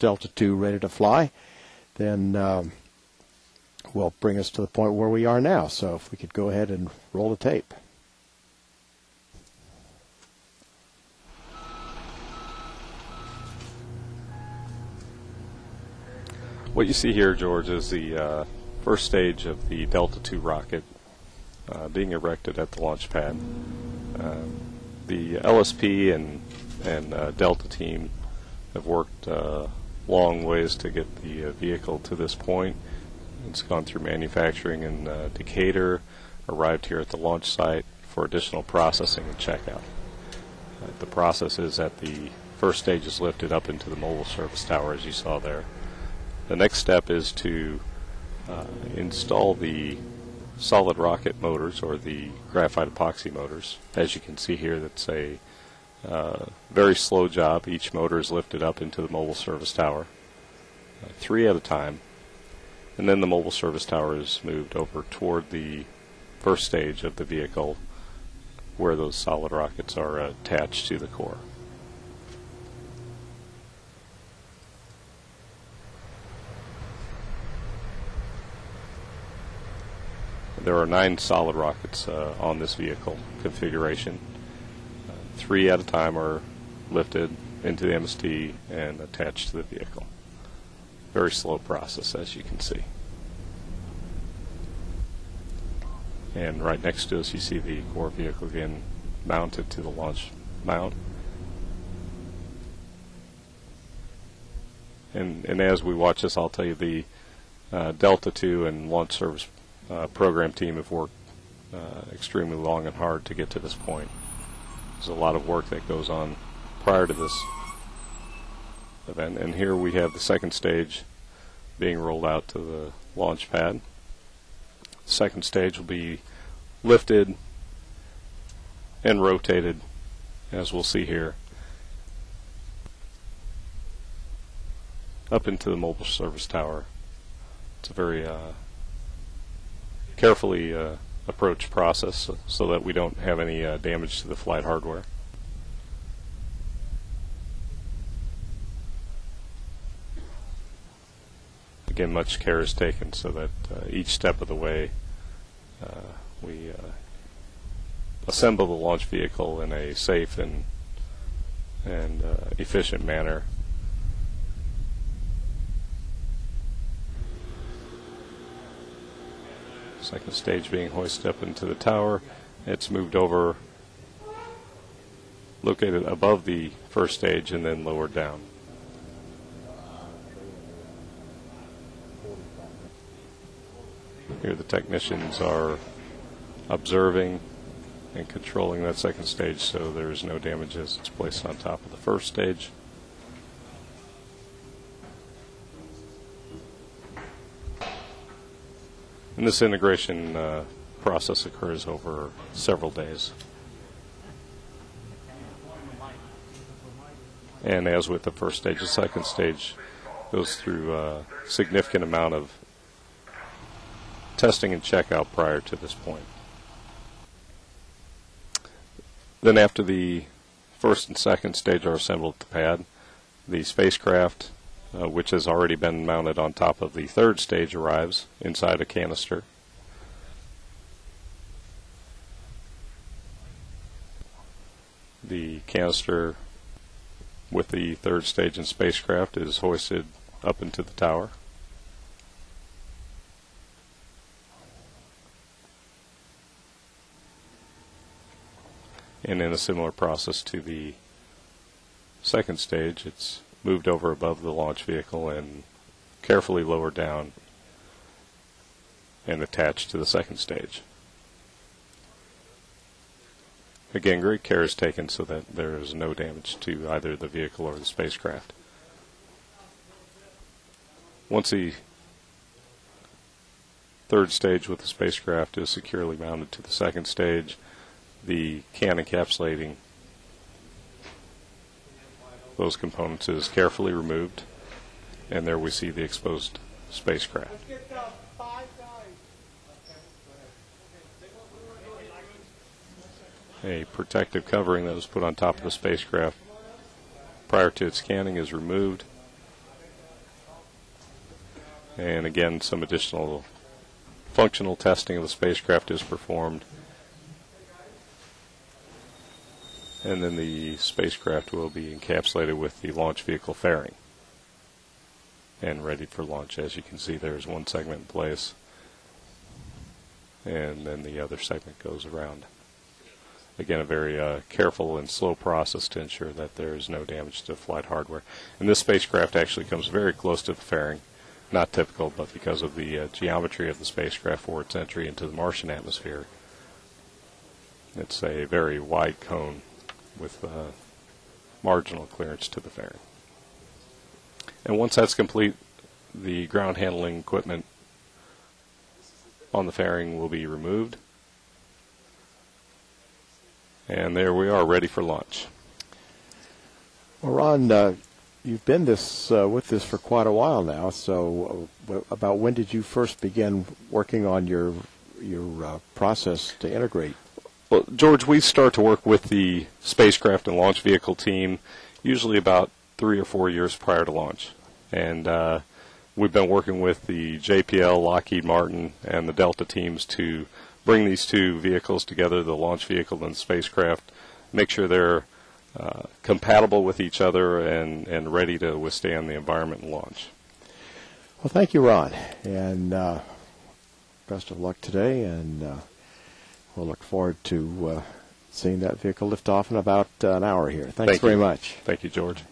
Delta II ready to fly, then will bring us to the point where we are now. So if we could go ahead and roll the tape. What you see here, George, is the first stage of the Delta II rocket being erected at the launch pad. The LSP and Delta team have worked long ways to get the vehicle to this point. It's gone through manufacturing in Decatur, arrived here at the launch site for additional processing and checkout. The process is that the first stage is lifted up into the mobile service tower, as you saw there. The next step is to install the solid rocket motors, or the graphite epoxy motors. As you can see here, that's a very slow job. Each motor is lifted up into the mobile service tower, 3 at a time, and then the mobile service tower is moved over toward the first stage of the vehicle, where those solid rockets are attached to the core. There are 9 solid rockets on this vehicle configuration. 3 at a time are lifted into the MST and attached to the vehicle. Very slow process, as you can see. And right next to us you see the core vehicle again mounted to the launch mount. And as we watch this, I'll tell you the Delta II and launch service program team have worked extremely long and hard to get to this point. There's a lot of work that goes on prior to this event, and here we have the second stage being rolled out to the launch pad. The second stage will be lifted and rotated, as we'll see here, up into the mobile service tower. It's a very carefully approached process so that we don't have any damage to the flight hardware. Again, much care is taken so that each step of the way we assemble the launch vehicle in a safe and efficient manner. Second stage being hoisted up into the tower. It's moved over, located above the first stage, and then lowered down. Here the technicians are observing and controlling that second stage so there's no damage as it's placed on top of the first stage. And this integration process occurs over several days. And as with the first stage, the second stage goes through a significant amount of testing and checkout prior to this point. Then after the first and second stage are assembled at the pad, the spacecraft, which has already been mounted on top of the third stage, arrives inside a canister. The canister with the third stage and spacecraft is hoisted up into the tower. And in a similar process to the second stage, it's moved over above the launch vehicle and carefully lowered down and attached to the second stage. Again, great care is taken so that there is no damage to either the vehicle or the spacecraft. Once the third stage with the spacecraft is securely mounted to the second stage, the can encapsulating those components is carefully removed, and there we see the exposed spacecraft. A protective covering that was put on top of the spacecraft prior to its scanning is removed, And again, some additional functional testing of the spacecraft is performed. And then the spacecraft will be encapsulated with the launch vehicle fairing and ready for launch. As you can see, there's one segment in place, and then the other segment goes around. Again, a very careful and slow process to ensure that there is no damage to flight hardware. And this spacecraft actually comes very close to the fairing. Not typical, but because of the geometry of the spacecraft for its entry into the Martian atmosphere, it's a very wide cone with marginal clearance to the fairing. And once that's complete, the ground handling equipment on the fairing will be removed. And there we are, ready for launch. Well, Ron, you've been with this for quite a while now. So, about when did you first begin working on your process to integrate? Well, George, we start to work with the spacecraft and launch vehicle team usually about 3 or 4 years prior to launch, and we've been working with the JPL, Lockheed Martin, and the Delta teams to bring these two vehicles together, the launch vehicle and the spacecraft, make sure they're compatible with each other and ready to withstand the environment and launch. Well, thank you, Ron, and best of luck today, and we'll look forward to seeing that vehicle lift off in about an hour here. Thanks very much. Thank you, George.